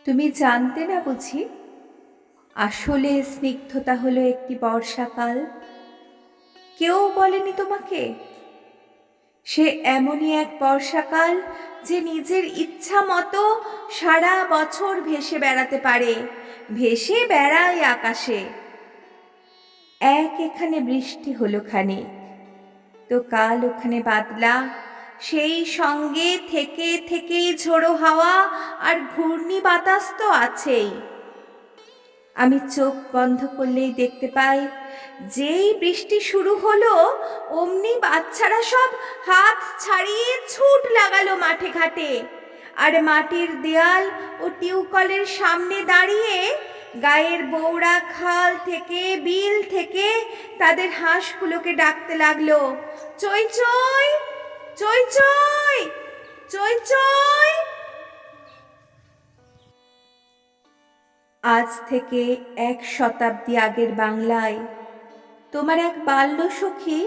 তুমি জানতে না বুঝি আসলে স্নিগ্ধতা হলো একটি বর্ষাকাল? কেউ বলেনি তোমাকে? সে এমনই এক বর্ষাকাল যে নিজের ইচ্ছা মতো সারা বছর ভেসে বেড়াতে পারে, ভেসে বেড়ায় আকাশে। এখানে বৃষ্টি হলো খানিক, তো কাল ওখানে বাদলা, সেই সঙ্গে থেকে থেকেই ঝোড়ো হাওয়া আর ঘূর্ণি বাতাস তো আছেই। আমি চোখ বন্ধ করলেই দেখতে পাই, যেই বৃষ্টি শুরু হলো অমনি বাচ্চারা সব হাত ছাড়িয়ে ছুট লাগালো মাঠে ঘাটে, আর মাটির দেয়াল ও টিউকলের সামনে দাঁড়িয়ে গায়ের বৌড়া খাল থেকে বিল থেকে তাদের হাঁসগুলোকে ডাকতে লাগলো, চই চই, চই চই, চই চই। আজ থেকে 1 শতাব্দী আগের বাংলায় তোমার এক বাল্য সখী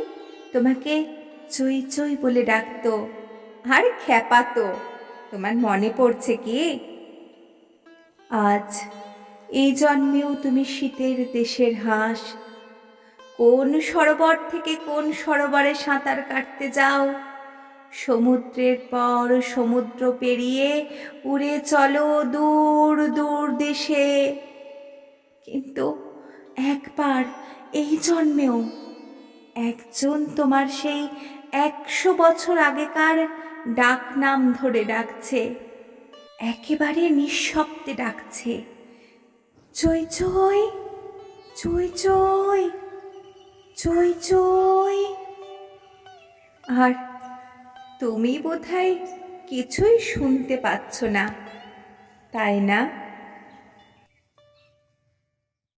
তোমাকে চই চই বলে ডাকতো আর খ্যাপাতো। তোমার মনে পড়ছে কি? আজ এই জন্মেও তুমি শীতের দেশের হাঁস, কোন সরোবর থেকে কোন সরোবরে সাঁতার কাটতে যাও, সমুদ্রের পর সমুদ্র পেরিয়ে উড়ে চলো দূর দূর দেশে। কিন্তু একবার এই জন্মেও একজন তোমার সেই 100 বছর আগেকার ডাক নাম ধরে ডাকছে, একেবারে নিঃশব্দে ডাকছে, চই চই, চই চই, চই চই। আর তুমি বোধহয় কিছুই শুনতে পাচ্ছ না, তাই না?